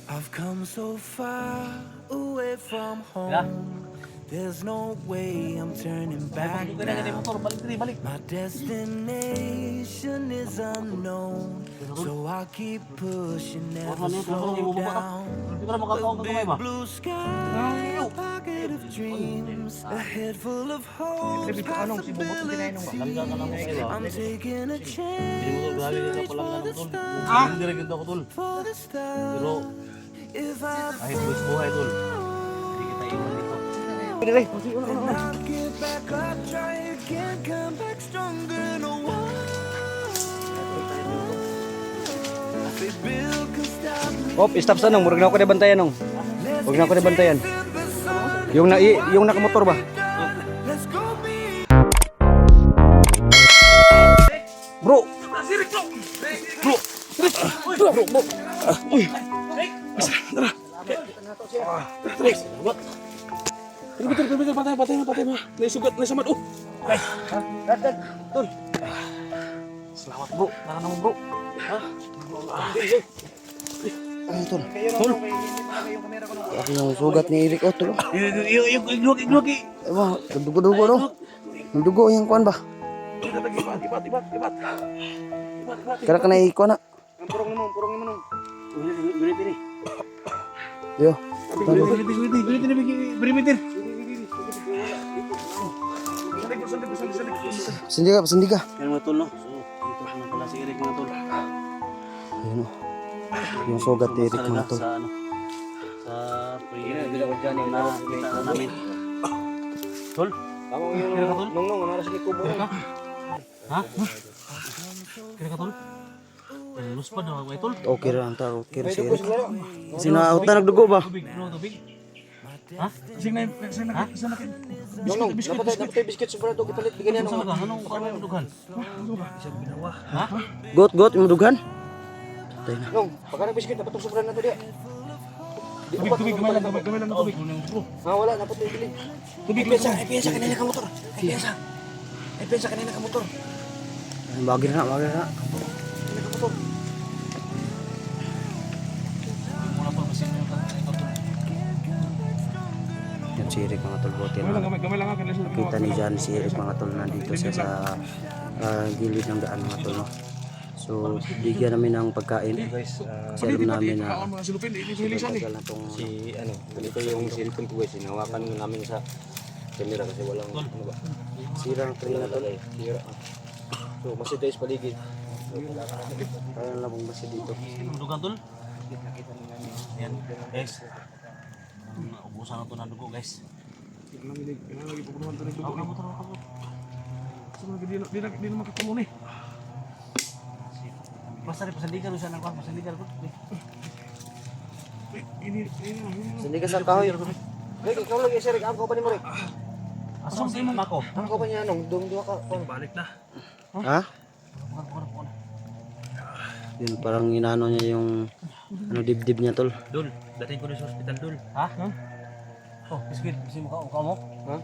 I've come so far away from home. There's no way I'm turning back now. My destination is unknown, so I keep pushing, never slow down. A big blue sky, a pocket of dreams, a head full of hopes, possibilities. I'm taking a chance to reach for the stars, for the stars. If I and I'll get back up, try again, come back stronger. No one they build can stop me. Op, stop sa nung, murag na ako na bantayan nung. Huwag na ako na bantayan. Yung nakamotor ba? Let's go be. Bro! Bro! Uy! Tara! Patay mo. Naisugat, naisamad. Oh! Tol! Salamat bro, naka naman bro. Ha? Ay, tol. Tol! Ako yung sugat ni Eric, oh, tol. Igluwag. Ewan, dugo-dugo, no? Yung dugo, yung kuhan ba? Ibat. Kaya ka na ikuha na. Purong naman nung. Gunit ini. Yo. Berimeter. Sindi ka. Yan mga tol, no? So, dito na pala si Eric mga tol. Ayun, oh. Yung sugat ni Eric, mga tol. Sa ano? Sa pre-kita na namin. Tol? Tama yung nung ano sa likubo. Ha? Kira ka tol? Lulus pa daw, tol? Okay ra, anta. Okay ra si Eric. Kasi na-out na nagdugo ba? Tubig. Ha? Sing na nung napatay biscuit sobra to gipalit bigyan niya nung. Anong dugan? Ha? Got, yung dugan? Patay na. Nung pagka biscuit napatong sobra na to dia. Tubig, gamay lang tubig. Ha wala napatay bili. Tubig pensa kanina ka motor. Pensa kanina ka motor. Bagay na. Kanina ka motor. Mula pa masin yung Yan si Eric, mga tol. Buti na. Gamay lang kanila. Kita ni Jan si Eric, mga tol. Nandito siya sa gilid ng daan, mga tol. No? So, bigyan namin ng pagkain. Kasi alam namin na tagal na tong Ganito yung cellphone ko guys, hinawakan namin sa camera kasi walang ano ba. sirang train na tol. Sira. So, masih tayo sa paligid. Kaya lang pong basi dito. dugan tol. Yan, guys. Ubusan na ito ng dugo, guys. Lagi pagbunuhan to nito. Ako. Di na makatulong eh. Basta rin, pasandigan doon siya ng kwan. Pasandigan ko. Ini Sindi ka sa kahoy. Rick, ikaw lagi si Rick, ang pa ni mo Rick. Asam sa mako. Ang pa niya nung dua ka. Balik na. Ha? Yun, parang inano niya yung dibdib niya, tol. Dul, dating ko na sa hospital, Dul. Ha? Oh, biscuit. Kasi mo ka mo? Ha?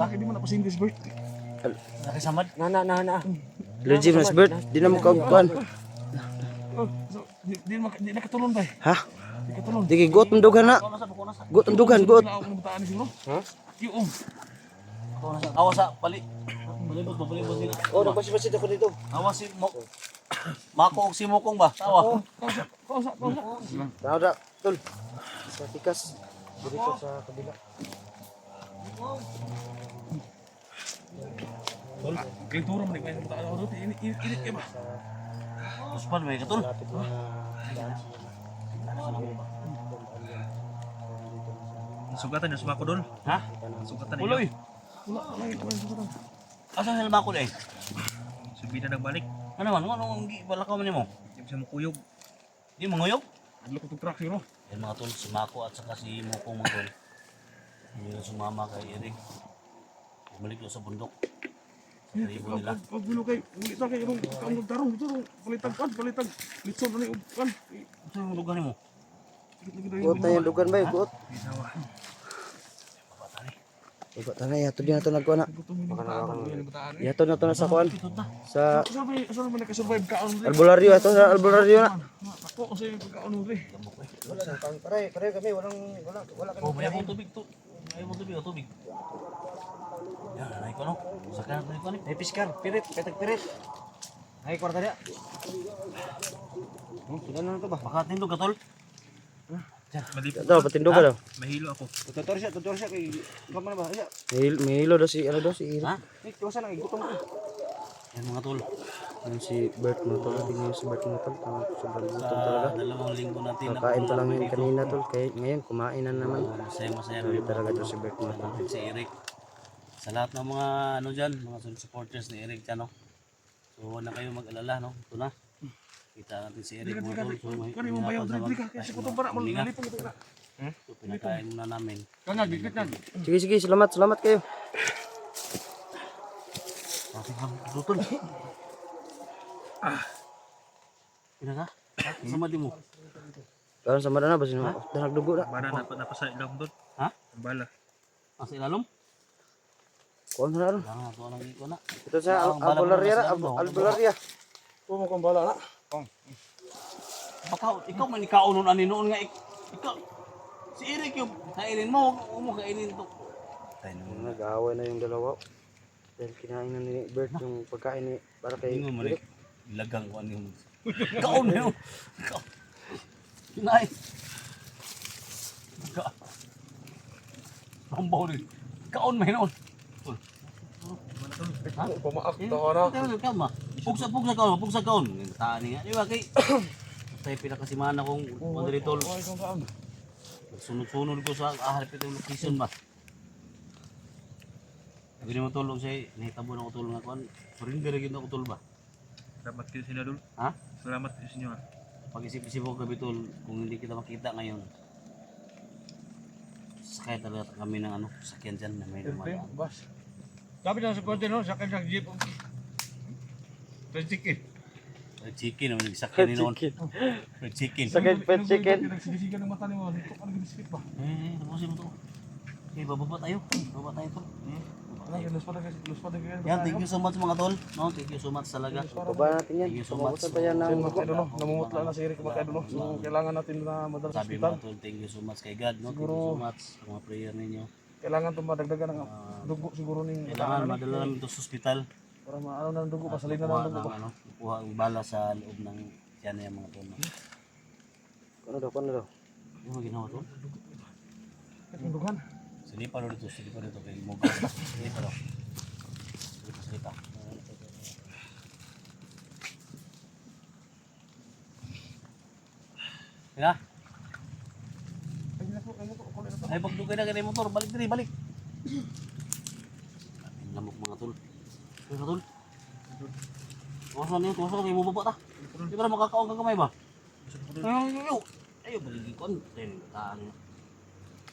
Hindi mo na po single birthday. Nakisamad? Na. Legit na Bert, di na mo kaugpan. Di nakatulong ba? Ha? Di kay got ang dugan na. Got ang dugan, got. Ha? Yung. Awa sa pali. Balibot din. Oh, nagpasipasit ako dito. Awa si Mako og si Mukong ba? Tawa. Tao da, tol. Sa tikas. Dito sa kabila. Tol, Kay turo man ni tao dito. Init ka ba? Uspan may katol. Sugatan yung sumako doon. Ha? Sugatan niyo. Asa sa Mako eh? Subida nagbalik. Ano man? Anong balakaw man mo? Di siya mukuyog. Di manguyog? Adlo ko truck yun. Yan mga tol, si Mako at saka si Mukong mga tol. Hindi na sumama kay Eric. Bumalik doon sa bundok. Sa tribo nila. Pag gulo kay, ulit na kayo nung kamong darong dito. Palitag. Litson na yung kan. Ito yung lugar mo. Got na yung dugan ba, got. Papatari. Iba tanay yato din nato nagkuan na. Baka na. Yato na to na sa kuan. Sa Saan mo nakasurvive ka on rin? albularyo ato sa albularyo na. Ako kasi pagkaon rin. Pare kami wala Oh, may akong tubig to. May akong tubig, tubig. Yan, nanay ko no. Saka nanay ko ni. Ay piskar, pirit, petag pirit. Ay kwarta dia. Sudah na to ba? Baka tindog ka tol. Daw patindog ka daw. Tutor siya kay kamo na ba? Iya. May hilo daw si ano daw si Iri. Ha? Ni tuwa lang igutom ko. Yan mga tol. Yan si Bert mo tol. Tingnan si Bert mo tol. Sobrang gutom talaga. Sa 2 linggo natin na Kakain pa lang yun kanina tol. Kaya ngayon kumain na naman. Masaya Sorry talaga to si Bert mo tol. si Eric. Sa lahat ng mga ano dyan, mga supporters ni Eric dyan, no? So, huwag na kayo mag-alala, no? Ito na. Kita natin si Eric mga tol. So, Kani mo bayaw dali ka kasi kutom para mo lalipong ko na. So, pinakain muna namin. Kana gigit na. Sige salamat kayo. Okay, lutol. Pinaka? Sama di mo? Karon sa madana ba sino? Nagdugo na. Bala na napasa ilang doon. Ha? Bala. Nasa ilalom? Kuan na ron. Wala nga, ito ang iko na. Ito sa albularya na, albularya. Tumo kong bala na. Baka, ikaw man ikaunon ani noon nga, ikaw, si Eric yung kainin mo, huwag mo kainin ito. Tayo naman. Nag-aaway na yung dalawa. Dahil kinain na ni Bert yung pagkain ni para kay Hindi mo man, Eric. ilagang ko ano yung, kaon na yun. Kinain. Pambaw rin. Kaon man yun. Pumaak Kama. Pugsa kaon. Tani nga. Di ba kay tayo pinakasimana kong Madritol. Sunod-sunod ko sa aharap itong location ba. Gini mo tulong siya, nahitabo na ko tulong nga kuan. Surrender rin ako tulong ba. Salamat kayo sa inyo doon. Ha? Salamat kayo sa inyo. Pag-isip-isip ko gabi tol, kung hindi kita makita ngayon. Sakay talaga kami ng ano, sakyan dyan na may dumadaan. Bas. Sabi na sa konti no, sakay sa jeep. Fried chicken. Fried chicken, naman nagsakyan ni noon. Fried chicken. Sakit pet chicken. Nagsisigan ng mata ni mo. Ito ka nag-skip ba? Tapusin mo to. Okay, bababa tayo. Bababa tayo tol. Lus pa na kasi. Yan, thank you so much mga tol. No, thank you so much talaga. Baba natin yan. Thank you so much. Pabutan pa yan ng Namumutla na si Eric Makaido no. So kailangan natin na madala sa Sabi ospital. mga tol, thank you so much kay God. No? Thank you so much sa mga prayer ninyo. Kailangan to madagdagan ng dugo siguro ning Kailangan madala namin ito sa ospital. para maano na ng dugo, pasalin na Kuha ng dugo ng ba. ano, kuha ang bala sa loob ng tiyan niya mga tol. No? Ano daw? Ano mo ginawa tol? Ang dugan. Silipa rin dito kay Mogo. Silipa rin. Silipa. Kaya? Ay, pagdugay na ganyan motor, balik diri, balik. Ang lamok mga tol. Mga tol. Tuwasan kayo mo baba ta. Di ba na makakaon ka kamay ba? Ayaw, baligikon. Ayun, kaan.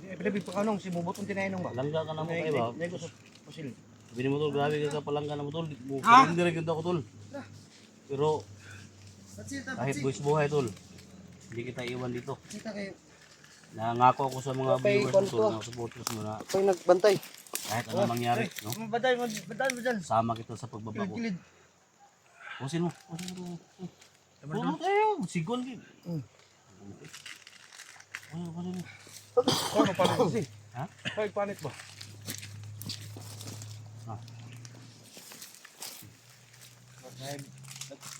Pinabig pa kanong si Bubot ang tinainong ba? Langga ka na mo kayo ba? Nego sa pasil. Sabi ni mo tol, grabe ka palangga na mo tol. Hindi rin ganda ko tol. Pero, kahit boys buhay tol, hindi kita iwan dito. Kita kayo. Nangako ako sa mga viewers mo tol, mga supporters mo na Ako'y nagbantay. kahit ano mangyari, no? Baday mo dyan. Sama kita sa pagbaba ko. Kilid. Pusin mo. Pusin tayo. Sigol din. Pusin mo. Ano panit kasi? Ha? Kaya panit ba?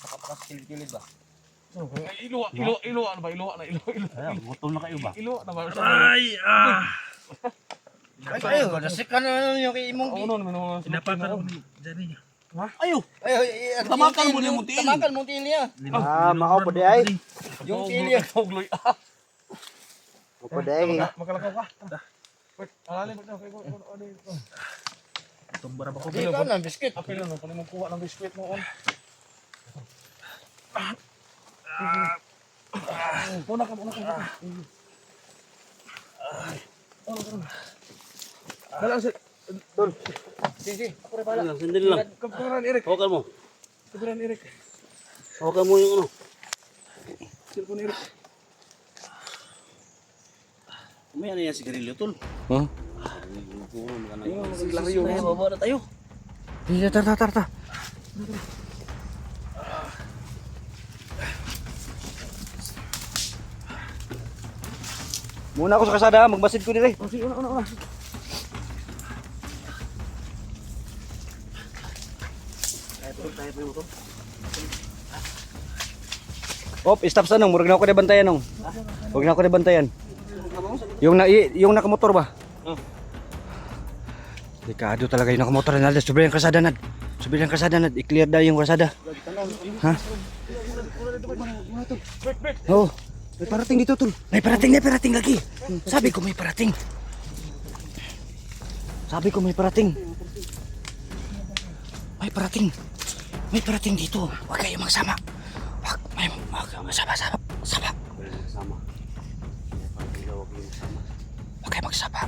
Nakapakas kilid ba? Ilo ano ba? Ilo Ay, gutom na kayo ba? na ba? Ay! Ay kayo, nasik ka na yung kay imong Oo, no. Sinapatan ako ni Johnny. Ayo! Ay, Tamakan mo niya mo tiil. Tamakan mo tiil niya. Mao pa di ay. Yung tiil niya. Pogloy. Mao pa di ay. Makalakaw ka. Wait, alalim mo kay ko. Tumbara ba ko? Hindi ka na, biskuit. Apil na, pwede mo kuha ng biskuit mo. Muna ka. Bala si... Tol. Sige, ako rin bala. Sandali lang. Kapiran Eric. Hawakan mo. Kapiran Eric. Hawakan mo yung ano. Cellphone Eric. Umaya na yan si Garillo tol. Huh? Ay, baba na tayo. Hindi, tara. Muna ako sa kasada, magbasid ko dire. Sige, una. Op, stop sa nung, murag na ako na bantayan nung. Huwag na ako na bantayan. Yung nakamotor ba? Delikado talaga yung nakamotor na nad. Sobrang kasada nad. I-clear daw yung kasada. Ha? Oo. May parating dito, tol. May parating lagi. Sabi ko may parating. May parating dito. Huwag kayo magsama. Huwag magsama. Huwag kayo magsama.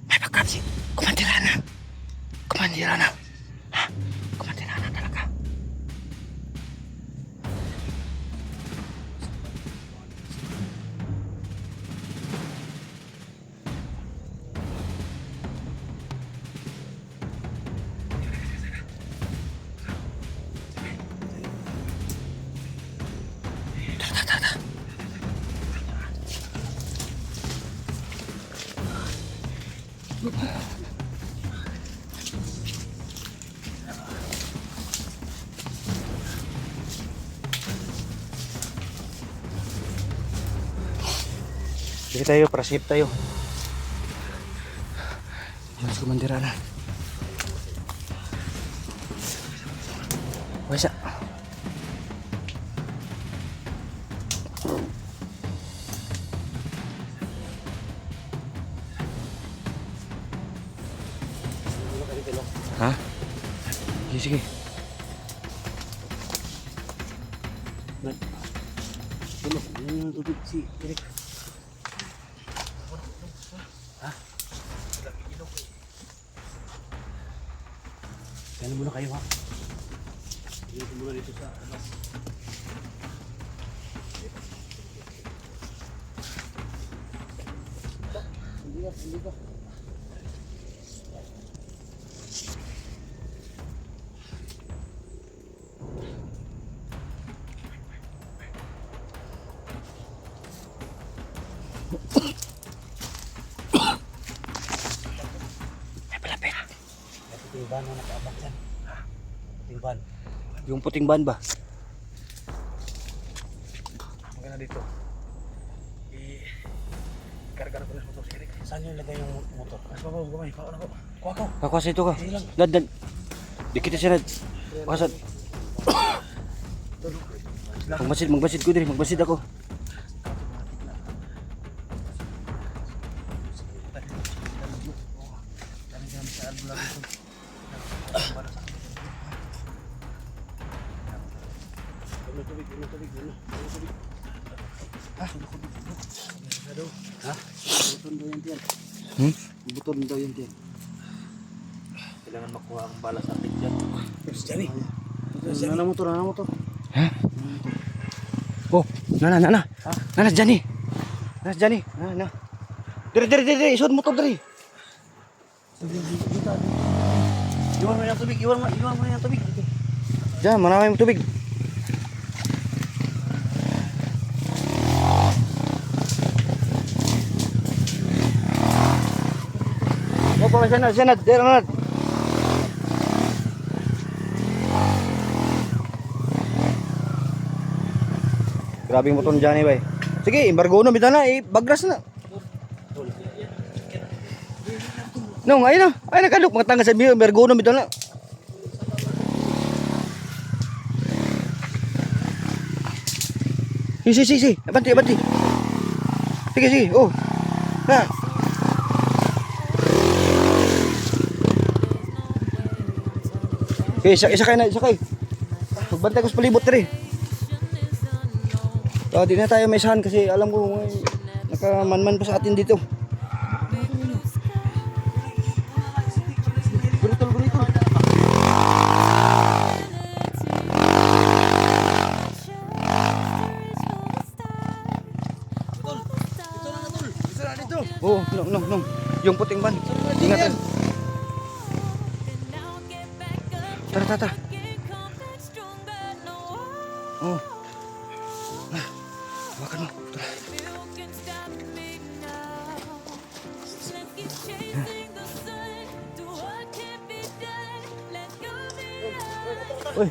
May backup si Kumandirana. Ha? Kumandirana talaga. Tara. Sige tayo, para safe tayo. Yun si Kumandirana. Wasa. Ha? Sige. Tulog, yan yung tubig si Eric. Ha? Kaya muna kayo ha. Dito muna dito sa labas. Hindi ka. May palapit. Puting van na nakaabak dyan. Puting van. Yung puting ban ba? Maganda dito. Karga na ko na motor si Eric. Saan yung lagay yung motor? Mas babaw, gamay. Pao na ko. Kuha ko. Kakuha ito ka. Dad. Dikit na siya nad. Pakasad. Magbasid ko din. Magbasid ako. Buton daw yan dyan. Kailangan makuha ang bala sa akin dyan. Si Johnny. Nana motor. Ha? Oh, nana. Nana, Johnny. Nana. Diri. Isod motor diri. Iwan mo yung tubig. Iwan mo yung tubig. Diyan, marami yung tubig. Opo, sana, dira na. Grabe yung motor ni Johnny, bay. Sige, embargo na, bita na, bagras na. Nung, ayun na, kaluk, mga tanga sa biyo, embargo na, bita na. Si, abanti. Sige, oh. Na. Okay, isa kay. Magbantay ko sa palibot rin. Di na tayo may isahan kasi alam ko may nakamanman pa sa atin dito. Nung. Yung puting ban. Ingatan. Tara. Oh. Hawakan mo. Tara. Uy.